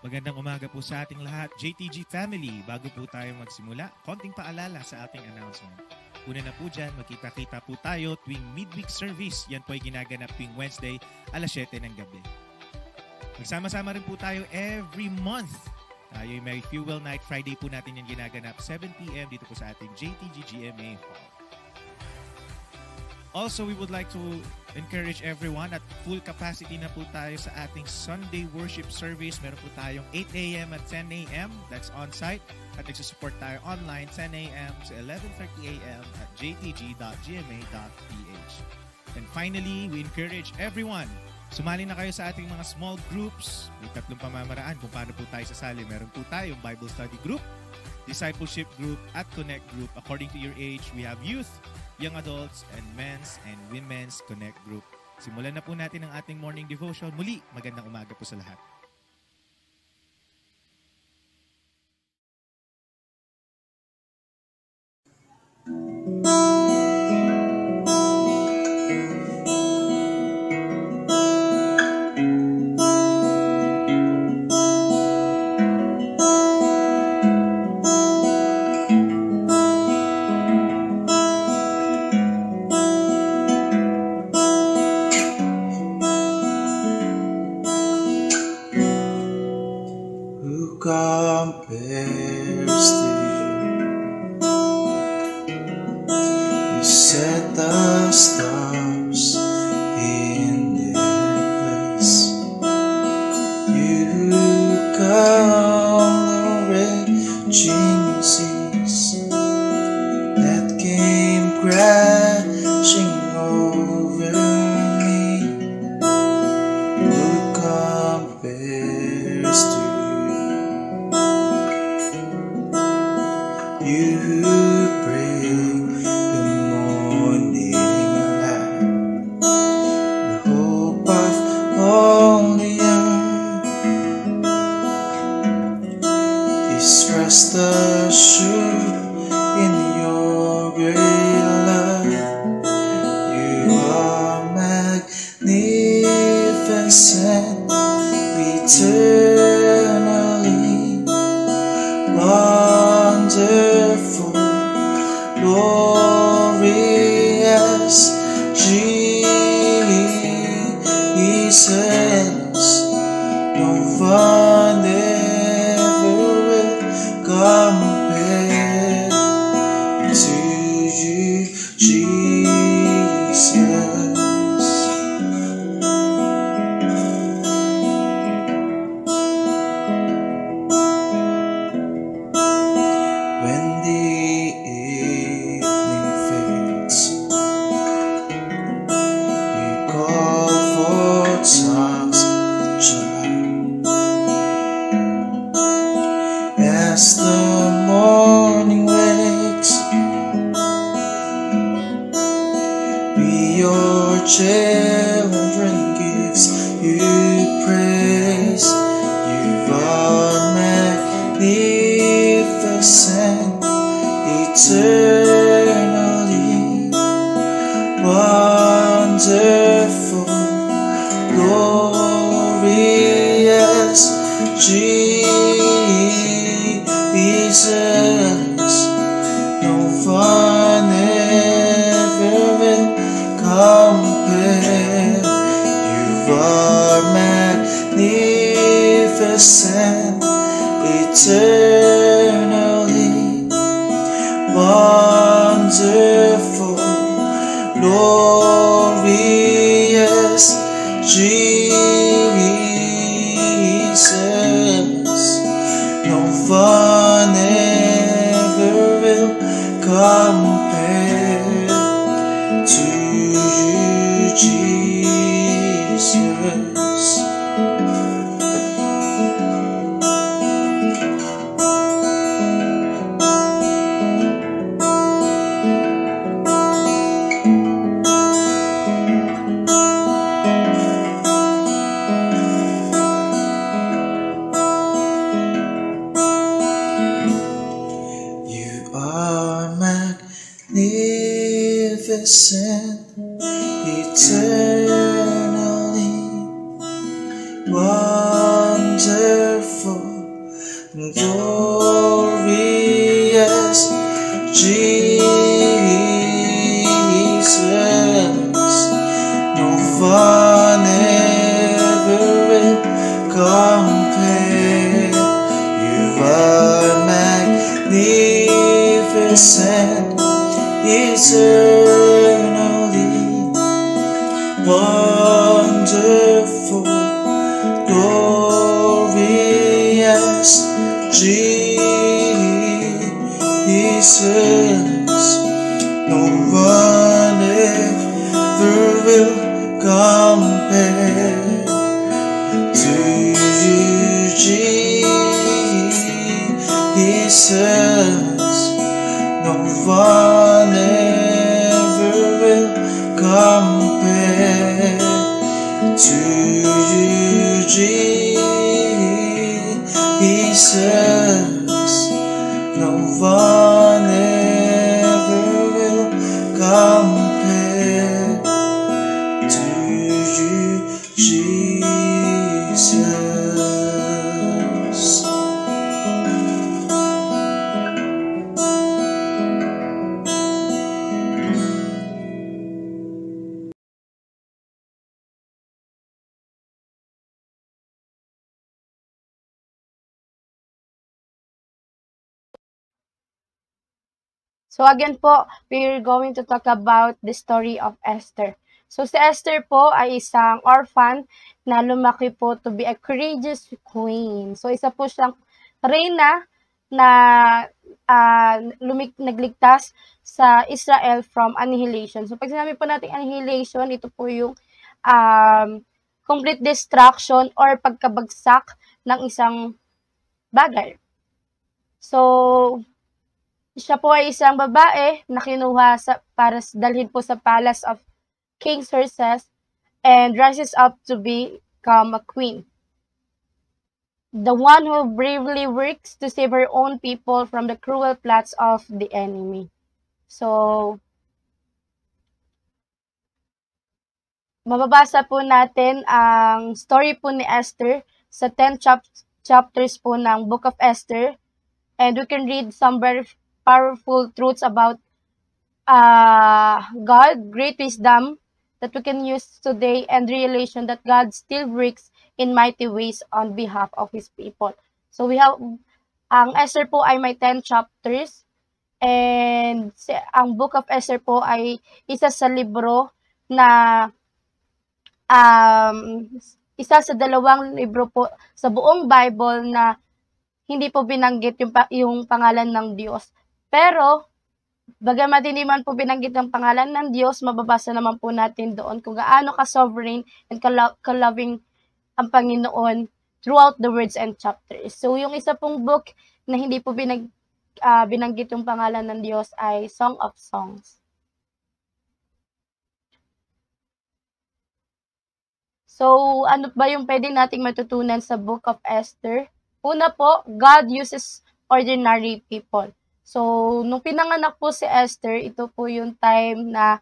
Magandang umaga po sa ating lahat, JTG family. Bago po tayo magsimula, konting paalala sa ating announcement. Una na po dyan, magkita-kita po tayo tuwing midweek service. Yan po ay ginaganap tuwing Wednesday, alas 7 ng gabi. Magsama-sama rin po tayo every month. Tayo ay may Fuel Night Friday po natin yung ginaganap 7 p.m. dito po sa ating JTG GMA Hall. Also, we would like to encourage everyone at full capacity na po tayo sa ating Sunday worship service. Meron po tayong 8 a.m. at 10 a.m. That's on-site. At nagsusupport tayo online 10 a.m. to 11:30 a.m. at jtg.gma.ph. And finally, we encourage everyone, sumali na kayo sa ating mga small groups. May 3 pamamaraan kung paano po tayo sasali. Meron po tayong Bible study group, discipleship group, at connect group. According to your age, we have youth, young adults, and men's and women's connect group. Simulan na po natin ang ating morning devotion. Muli, magandang umaga po sa lahat. magnificent, eternally wonderful. eternally wonderful, glorious Jesus. No one ever will compare to you, Jesus. No one ever will compare to you, Jesus. No one ever will compare to you, Jesus. So again po, we're going to talk about the story of Esther. So si Esther po ay isang orphan na lumaki po to be a courageous queen. So isa po siyang reyna na nagligtas sa Israel from annihilation. So pag sinabi po natin annihilation, ito po yung complete destruction or pagkabagsak ng isang bagay. So siya po ay isang babae na kinuha para dalhin po sa palace of King Xerxes and rises up to become a queen. The one who bravely works to save her own people from the cruel plots of the enemy. So, mababasa po natin ang story po ni Esther sa 10 chapters po ng Book of Esther, and we can read some very powerful truths about God, great wisdom that we can use today, and realization that God still works in mighty ways on behalf of His people. So we have, ang Esther po ay may 10 chapters, and ang Book of Esther po ay isa sa libro na isa sa 2 libro po sa buong Bible na hindi po binanggit yung pangalan ng Diyos. Pero, bagamat hindi man po binanggit ang pangalan ng Diyos, mababasa naman po natin doon kung gaano ka-sovereign and ka-loving ang Panginoon throughout the words and chapters. So, yung isa pong book na hindi po binanggit yung pangalan ng Diyos ay Song of Songs. So, ano ba yung pwede nating matutunan sa Book of Esther? Una po, God uses ordinary people. So, nung pinanganak po si Esther, ito po yung time na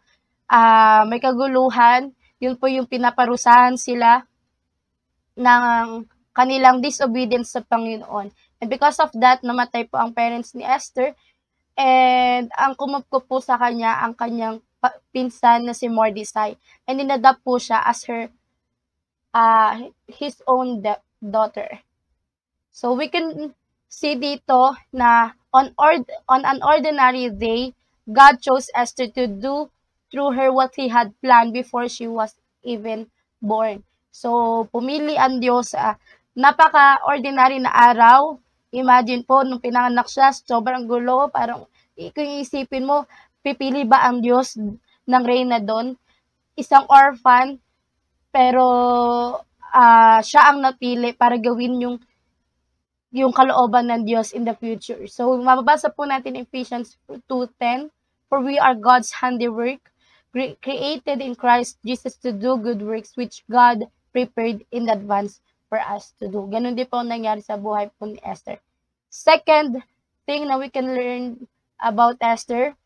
may kaguluhan. Yun po yung pinaparusahan sila ng kanilang disobedience sa Panginoon. And because of that, namatay po ang parents ni Esther. And ang kumupko po sa kanya, ang kanyang pinsan na si Mordecai. And inadapt po siya as his own daughter. So, we can see dito na on an ordinary day, God chose Esther to do through her what He had planned before she was even born. So, pumili ang Diyos napaka-ordinary na araw. Imagine po, nung pinanganak siya, sobrang gulo. Parang, kung isipin mo, pipili ba ang Diyos ng reyna doon? Isang orphan, pero siya ang napili para gawin yung kalooban ng Diyos in the future. So, mababasa po natin Ephesians 2:10, for we are God's handiwork, created in Christ Jesus to do good works which God prepared in advance for us to do. Ganun din po ang nangyari sa buhay po ni Esther. Second thing na we can learn about Esther,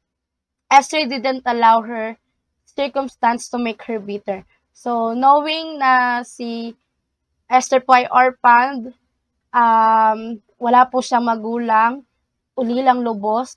Esther didn't allow her circumstance to make her bitter. So, knowing na si Esther po ay orphaned, wala po siyang magulang, ulilang lubos,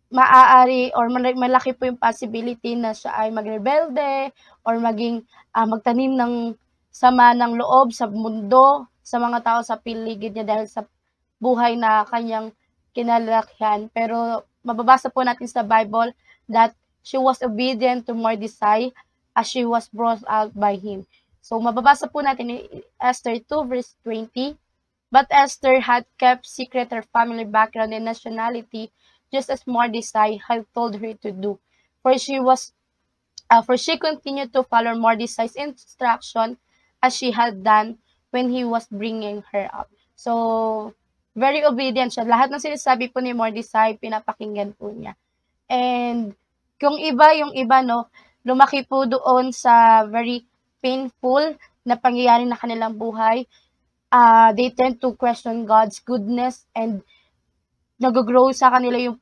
maaari or malaki po yung possibility na siya ay magrebelde or maging magtanim ng sama ng loob sa mundo, sa mga tao sa paligid niya dahil sa buhay na kanyang kinalakihan. Pero mababasa po natin sa Bible that she was obedient to Mordecai as she was brought out by him. So, mababasa po natin in Esther 2 verse 20. But Esther had kept secret her family background and nationality, just as Mordecai had told her to do. For she continued to follow Mordecai's instruction as she had done when he was bringing her up. So, very obedient siya. Lahat ng sinasabi po ni Mordecai, pinapakinggan po niya. And, yung iba, no, lumaki po doon sa very painful na pangyayari na kanilang buhay. They tend to question God's goodness and nag-grow sa kanila yung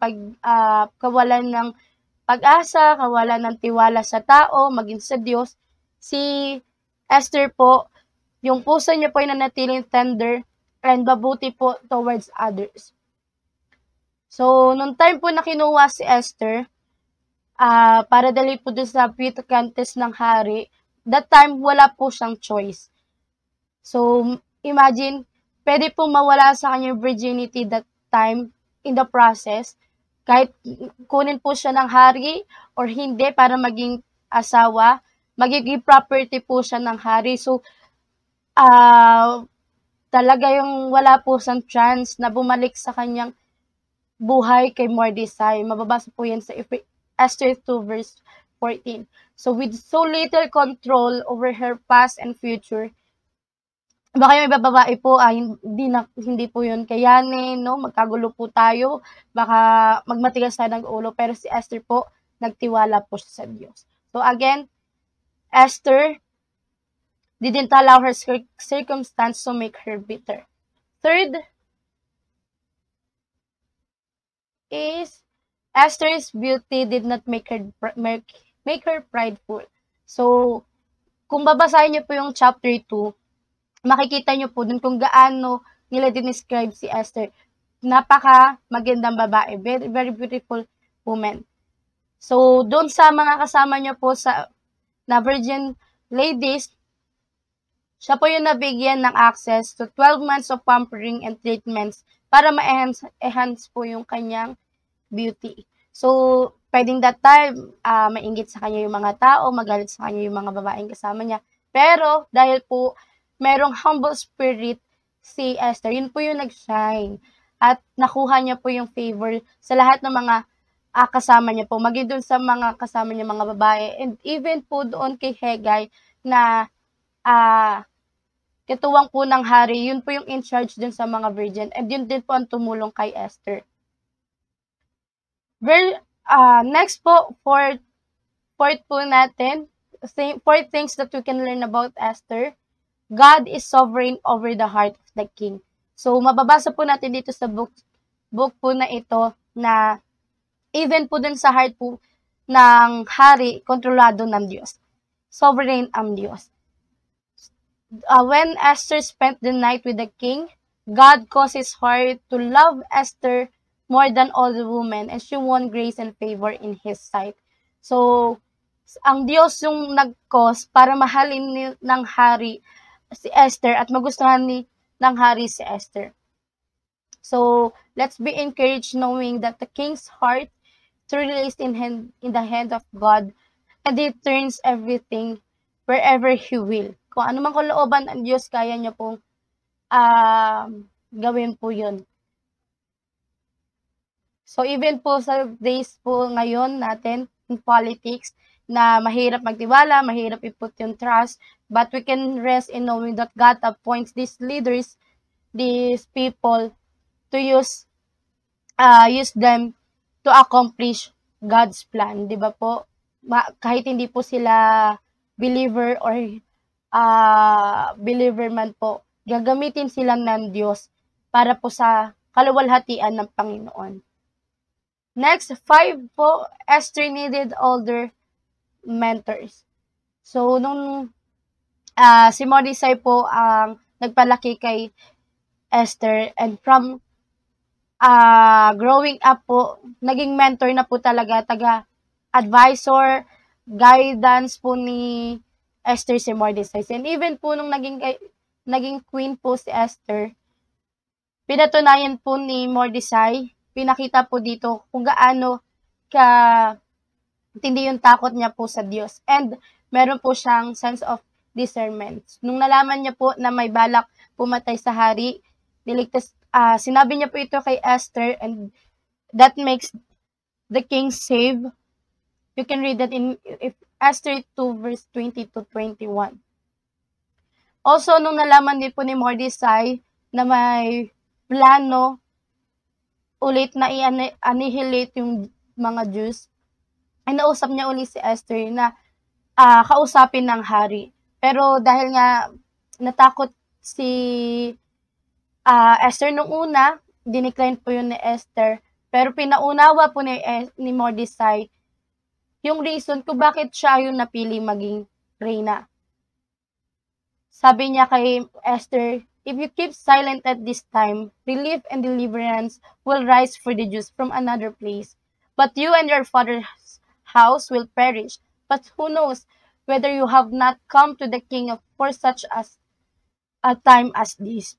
kawalan ng pag-asa, kawalan ng tiwala sa tao, maging sa Diyos. Si Esther po, yung puso niya po ay nanatiling tender and mabuti po towards others. So, nung time po na kinuha si Esther, para dali po doon sa beauty contest ng hari, that time wala po siyang choice. So, imagine, pwede po mawala sa kanya virginity that time in the process, kahit kunin po siya ng hari or hindi para maging asawa, magiging property po siya ng hari. So, talaga yung wala po siyang chance na bumalik sa kanyang buhay kay Mordecai. Mababasa po yan sa Esther 2 verse 14. So, with so little control over her past and future, baka yung babae po, hindi po yun kayanin, no? Magkagulo po tayo, baka magmatigas tayo ng ulo, pero si Esther po, nagtiwala po siya sa Diyos. So again, Esther didn't allow her circumstance to make her bitter. Third is, Esther's beauty did not make her prideful. So, kung babasahin niyo po yung chapter 2, makikita nyo po dun kung gaano nila dinescribe si Esther. Napaka magandang babae. Very, very beautiful woman. So, dun sa mga kasama nyo po na virgin ladies, siya po yung nabigyan ng access to 12 months of pampering and treatments para ma-enhance po yung kanyang beauty. So, pwedeng that time, mainggit sa kanya yung mga tao, magalit sa kanya yung mga babaeng kasama niya. Pero, dahil po merong humble spirit si Esther, yun po yung nag-shine. At nakuha niya po yung favor sa lahat ng mga kasama niya po. Maging doon sa mga kasama niya, mga babae. And even po doon kay Hegai na katuwang po ng hari, yun po yung in charge dun sa mga virgin. And yun din po ang tumulong kay Esther. Next po, fourth po natin, 4 things that we can learn about Esther. God is sovereign over the heart of the king. So, mababasa po natin dito sa book po na ito na even po dun sa heart po ng hari, kontrolado ng Diyos. Sovereign ang Diyos. When Esther spent the night with the king, God caused his heart to love Esther more than all the women, and she won grace and favor in his sight. So, ang Diyos yung nag-cause para mahalin ng hari si Esther at magustuhan ng hari si Esther. So, let's be encouraged knowing that the king's heart truly is in the hand of God, and He turns everything wherever He will. Kung ano man kalooban ng Diyos, kaya niya pong gawin po yun. So, even po sa days po ngayon natin in politics, na mahirap magtiwala, mahirap i-put yung trust, but we can rest in knowing that God appoints these leaders, these people, to use them to accomplish God's plan. Di ba po? Kahit hindi po sila believer or believer man po, gagamitin sila ng Diyos para po sa kaluwalhatian ng Panginoon. Next, 5 po, Esther needed older mentors. So, nung si Mordecai po ang nagpalaki kay Esther, and from growing up po, naging mentor na po talaga, taga-advisor, guidance po ni Esther si Mordecai. And even po nung naging queen po si Esther, pinatunayan po ni Mordecai, pinakita po dito kung gaano tindi yung takot niya po sa Diyos. And meron po siyang sense of discernment. Nung nalaman niya po na may balak pumatay sa hari, sinabi niya po ito kay Esther, and that makes the king save. You can read that in Esther 2 verse 20 to 21. Also, nung nalaman din po ni Mordecai na may plano ulit na i-annihilate yung mga Jews, ay nausap niya ulit si Esther na kausapin ng hari. Pero dahil nga natakot si Esther nung una, dinecline po yun ni Esther. Pero pinaunawa po ni Mordecai yung reason kung bakit siya yung napili maging reyna. Sabi niya kay Esther, if you keep silent at this time, relief and deliverance will rise for the Jews from another place. But you and your father's house will perish. But who knows whether you have not come to the king for such as a time as this.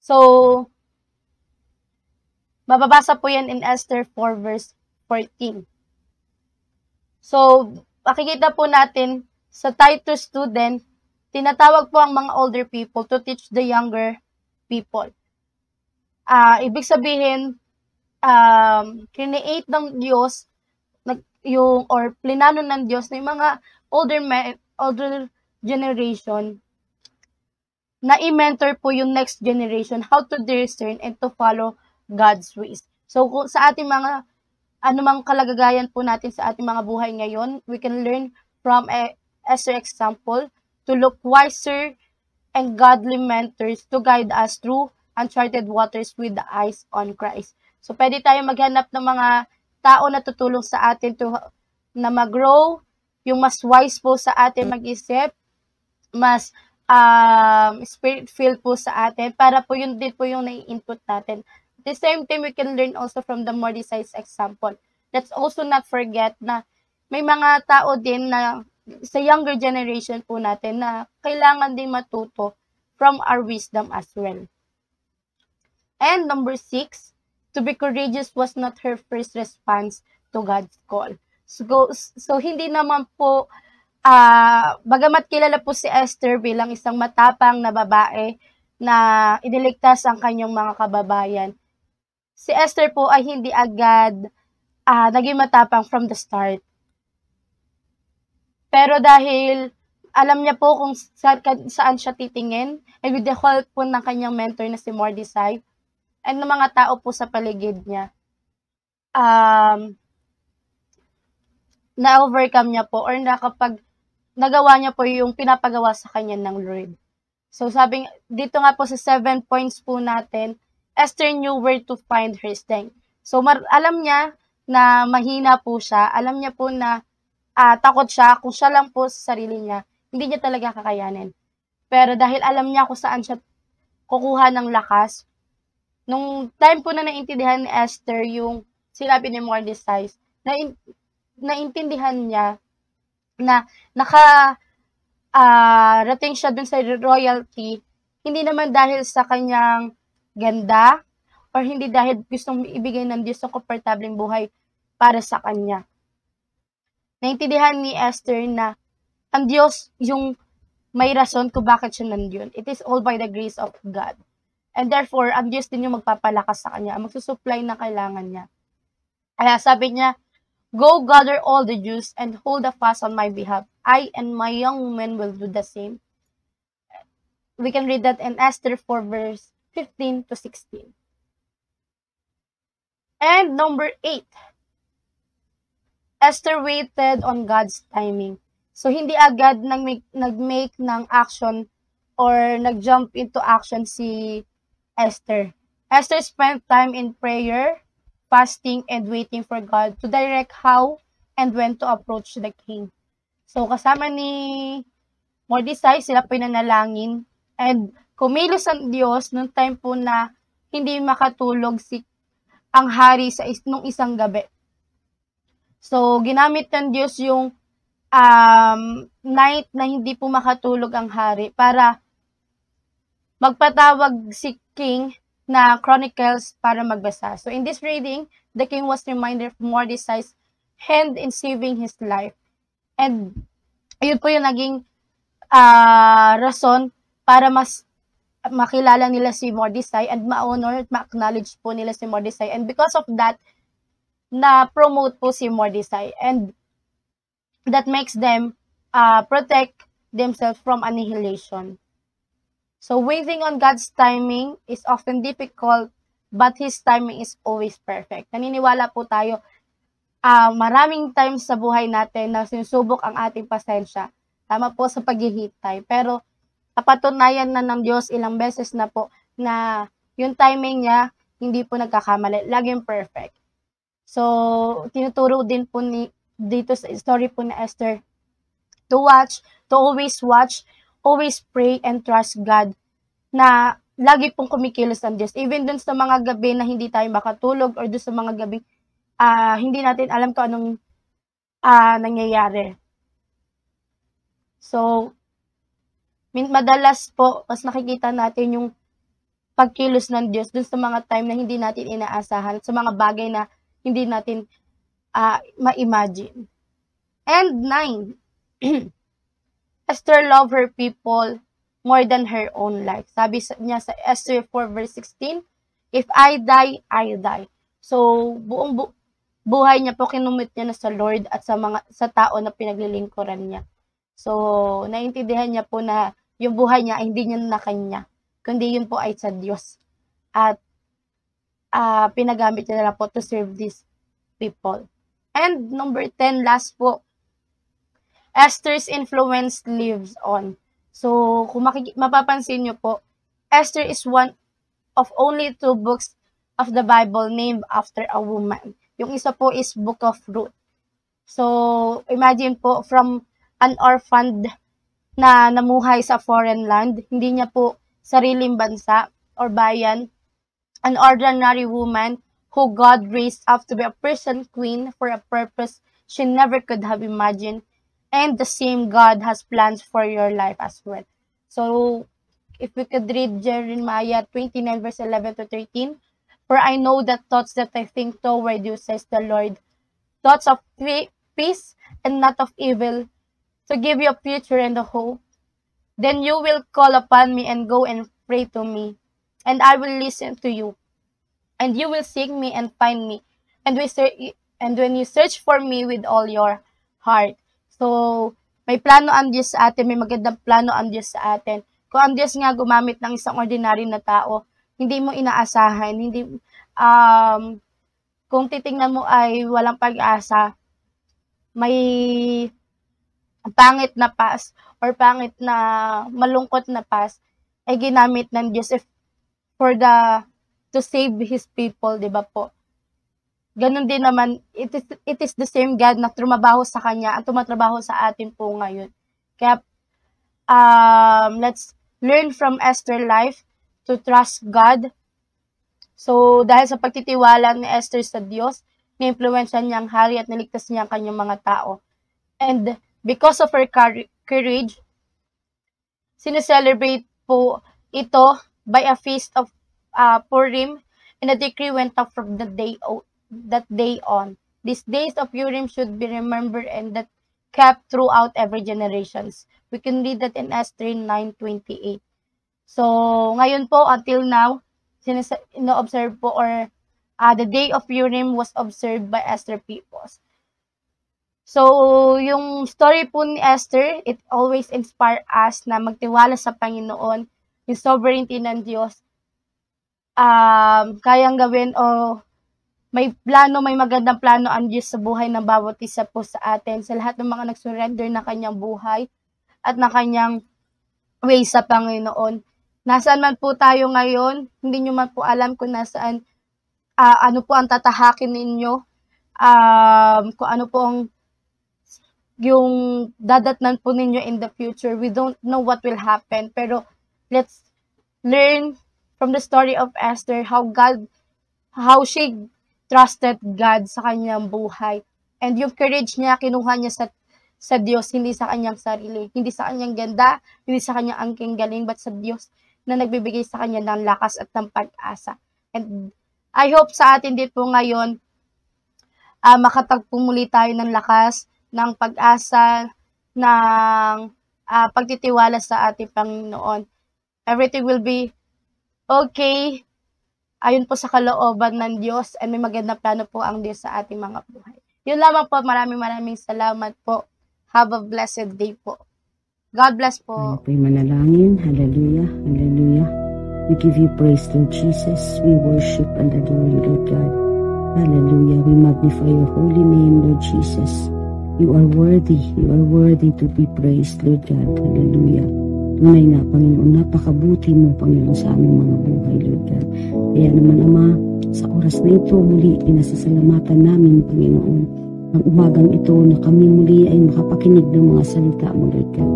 So, mababasa po yan in Esther 4 verse 14. So, makikita po natin sa Titus 2 din, tinatawag po ang mga older people to teach the younger people. Ibig sabihin, create ng Diyos, or plinano ng Diyos na yung mga older generation na i-mentor po yung next generation how to discern and to follow God's ways. So, kung sa ating mga anumang kalagayan po natin sa ating mga buhay ngayon, we can learn from Esther example to look wiser and godly mentors to guide us through uncharted waters with the eyes on Christ. So, pwede tayo maghanap ng mga tao na tutulong sa atin na mag-grow, yung mas wise po sa atin mag-isip, mas spirit-filled po sa atin, para po yun din po yung nai-input natin. At the same time, we can learn also from the Mordecai's example. Let's also not forget na may mga tao din na sa younger generation po natin na kailangan din matuto from our wisdom as well. And number 6, to be courageous was not her first response to God's call. So hindi naman po, bagamat kilala po si Esther bilang isang matapang na babae na iniligtas ang kanyang mga kababayan, si Esther po ay hindi agad naging matapang from the start. Pero dahil alam niya po kung saan siya titingin, and with the help po ng kanyang mentor na si Mordecai, and ng mga tao po sa paligid niya, na-overcome niya po, or nagawa niya po yung pinapagawa sa kanya ng Lord. So sabi, dito nga po sa 7 points po natin, Esther knew where to find her strength. So alam niya na mahina po siya, alam niya po na takot siya, kung siya lang po sa sarili niya, hindi niya talaga kakayanin. Pero dahil alam niya kung saan siya kukuha ng lakas, nung time po na naintindihan ni Esther yung sinabi ni Mordecai, naintindihan niya na rating siya dun sa royalty, hindi naman dahil sa kanyang ganda, or hindi dahil gustong ibigay ng Diyos ang komportableng buhay para sa kanya. Naintindihan ni Esther na ang Diyos yung may rason kung bakit siya nandiyon. It is all by the grace of God. And therefore, ang Diyos din yung magpapalakas sa kanya, magsusupply ng kailangan niya. Kaya sabi niya, go gather all the Jews and hold a fast on my behalf. I and my young women will do the same. We can read that in Esther 4 verse 15 to 16. And number 8, Esther waited on God's timing. So, hindi agad nag-make ng action or nag-jump into action si Esther. Esther spent time in prayer, fasting, and waiting for God to direct how and when to approach the king. So, kasama ni Mordecai, sila pinanalangin, and kumilos ang Diyos nung time po na hindi makatulog ang hari nung isang gabi. So, ginamit ng Diyos yung night na hindi po makatulog ang hari para magpatawag si king na chronicles para magbasa. So, in this reading, the king was reminded of Mordecai's hand in saving his life. And yun po yung naging rason para mas makilala nila si Mordecai and ma-honor at ma-acknowledge po nila si Mordecai. And because of that, na-promote po si Mordecai. And that makes them protect themselves from annihilation. So waiting on God's timing is often difficult, but His timing is always perfect. Naniniwala po tayo, maraming times sa buhay natin na sinusubok ang ating pasensya. Tama po sa paghihintay. Pero napatunayan na ng Diyos ilang beses na po na yung timing niya, hindi po nagkakamali. Laging perfect. So, tinuturo din po dito sa story po na Esther to always pray and trust God na lagi pong kumikilos ang Diyos. Even dun sa mga gabi na hindi tayo makatulog or dun sa mga gabi hindi natin alam kung anong nangyayari. So, madalas po, mas nakikita natin yung pagkilos ng Diyos dun sa mga time na hindi natin inaasahan, sa mga bagay na hindi natin ma-imagine. And 9, Esther loved her people more than her own life. Sabi niya sa Esther 4 verse 16, if I die, I die. So, buong buhay niya po kinumit niya na sa Lord at sa tao na pinaglilingkuran niya. So, naintindihan niya po na yung buhay niya ay hindi niya na kanya, kundi yun po ay sa Diyos. At pinagamit niya na po to serve these people. And number 10, last po, Esther's influence lives on. So, kung mapapansin niyo po, Esther is one of only 2 books of the Bible named after a woman. Yung isa po is Book of Ruth. So, imagine po, from an orphan na namuhay sa foreign land, hindi niya po sariling bansa or bayan, an ordinary woman who God raised up to be a Persian queen for a purpose she never could have imagined. And the same God has plans for your life as well. So, if we could read Jeremiah 29 verse 11 to 13, for I know the thoughts that I think toward you, says the Lord, thoughts of peace and not of evil, to give you a future and a hope. Then you will call upon me and go and pray to me, and I will listen to you. And you will seek me and find me, and when you search for me with all your heart. So, may plano ang Diyos sa atin, may magandang plano ang Diyos sa atin. Kung ang Diyos nga gumamit ng isang ordinary na tao, hindi mo inaasahan, kung titingnan mo ay walang pag-asa, may pangit na past or pangit na malungkot na past, ay ginamit ng Diyos to save His people, di ba po? Ganon din naman, it is the same God na trumabaho sa Kanya at tumatrabaho sa atin po ngayon. Kaya, let's learn from Esther's life to trust God. So, dahil sa pagtitiwala ni Esther sa Diyos, ni-influensya niya ang hari at niligtas niya ang kanyang mga tao. And because of her courage, sineselebrate po ito by a feast of Purim, and a decree went up from that day on. These days of Purim should be remembered and that kept throughout every generations. We can read that in Esther 9:28. So, ngayon po, until now, ino-observe po or the day of Purim was observed by Esther peoples. So, yung story po ni Esther, it always inspire us na magtiwala sa Panginoon, yung sovereignty ng Diyos, kayang gawin o may magandang plano ang Diyos sa buhay ng bawat isa po sa atin, sa lahat ng mga nag-surrender na kanyang buhay at na kanyang way sa Panginoon. Nasaan man po tayo ngayon, hindi nyo man po alam kung nasaan, ano po ang tatahakin ninyo, kung ano po ang yung dadatnan po ninyo in the future. We don't know what will happen, pero let's learn from the story of Esther how she trusted God sa kanyang buhay. And yung courage niya, kinuha niya sa Diyos, hindi sa kanyang sarili, hindi sa kanyang ganda, hindi sa kanyang angking galing, but sa Diyos na nagbibigay sa kanya ng lakas at ng pag-asa. And I hope sa atin din po ngayon, makatagpo muli tayo ng lakas, ng pag-asa, ng pagtitiwala sa ating Panginoon. Everything will be okay ayon po sa kalooban ng Diyos, and may magandang plano po ang Diyos sa ating mga buhay. Yun lamang po. Maraming salamat po. Have a blessed day po. God bless po. Tayo po'y manalangin. Hallelujah. Hallelujah. We give you praise, Lord Jesus. We worship and adore you, Lord God. Hallelujah. We magnify your holy name, Lord Jesus. You are worthy. You are worthy to be praised, Lord God. Hallelujah. Tunay na, Panginoon, napakabuti mo, Panginoon, sa aming mga buhay, Lord God. Kaya naman, Ama, sa oras na ito, muli, pinasasalamatan namin, Panginoon, ang umagang ito na kami muli ay makapakinig ng mga salita mo, Lord God.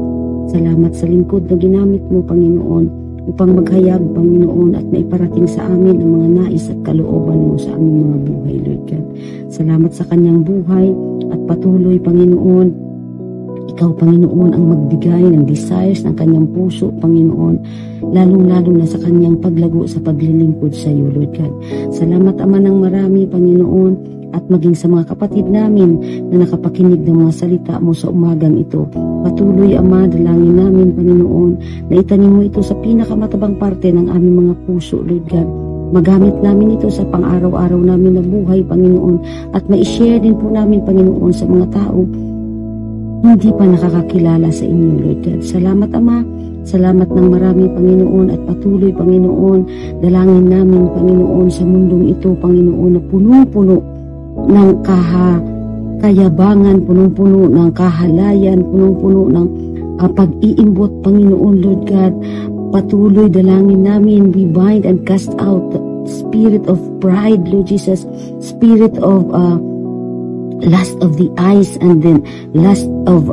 Salamat sa lingkod na ginamit mo, Panginoon, upang maghayag, Panginoon, at maiparating sa amin ang mga nais at kalooban mo sa aming mga buhay, Lord God. Salamat sa kanyang buhay at patuloy, Panginoon, ikaw, Panginoon, ang magbigay ng desires ng kanyang puso, Panginoon, lalong-lalo na sa kanyang paglago sa paglilingkod sa iyo, Lord God. Salamat, Ama, ng marami, Panginoon, at maging sa mga kapatid namin na nakapakinig ng mga salita mo sa umagang ito. Patuloy, Ama, dalangin namin, Panginoon, na itanim mo ito sa pinakamatabang parte ng aming mga puso, Lord God. Magamit namin ito sa pang-araw-araw namin na buhay, Panginoon, at ma-share din po namin, Panginoon, sa mga tao hindi pa nakakakilala sa inyo, Lord God. Salamat, Ama. Salamat ng marami, Panginoon, at patuloy, Panginoon, dalangin namin, Panginoon, sa mundong ito, Panginoon, na punong-puno ng kayabangan, punong-puno ng kahalayan, punong-puno ng pag-iimbot, Panginoon, Lord God. Patuloy, dalangin namin, we bind and cast out the spirit of pride, Lord Jesus, spirit of lust of the eyes and then lust of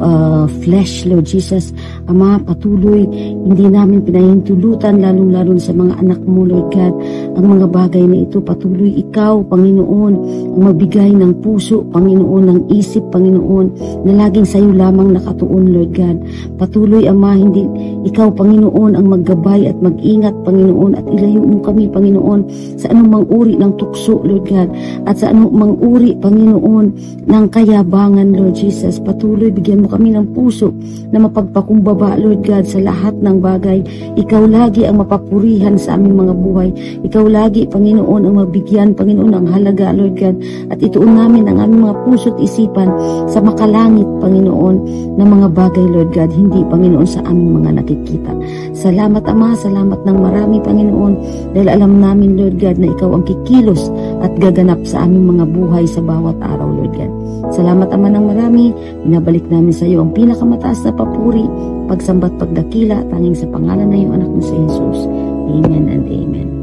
flesh, Lord Jesus. Ama, patuloy, hindi namin pinahintulutan, lalong-lalo sa mga anak mo, Lord God, ang mga bagay na ito. Patuloy ikaw, Panginoon, ang magbigay ng puso, Panginoon, ng isip, Panginoon, na laging sa iyo lamang nakatuon, Lord God. Patuloy, Ama, hindi ikaw, Panginoon, ang maggabay at mag-ingat, Panginoon, at ilayo mo kami, Panginoon, sa anumang uri ng tukso, Lord God, at sa anumang uri, Panginoon, ng kayabangan, Lord Jesus. Patuloy, bigyan mo kami ng puso na mapagpakumbaba, Lord God, sa lahat ng bagay. Ikaw lagi ang mapapurihan sa aming mga buhay. Ikaw lagi, Panginoon, ang mabigyan, Panginoon, ng halaga, Lord God. At ituon namin ang aming mga puso at isipan sa makalangit, Panginoon, ng mga bagay, Lord God, hindi, Panginoon, sa aming mga nakikita. Salamat, Ama, salamat ng marami, Panginoon, dahil alam namin, Lord God, na ikaw ang kikilos at gaganap sa aming mga buhay sa bawat araw, Lord God. Salamat, Ama, ng marami. Binabalik namin sa iyo ang pinakamataas na papuri, pagsambat, pagdakila, tanging sa pangalan na iyong anak mo sa Jesus. Amen and amen.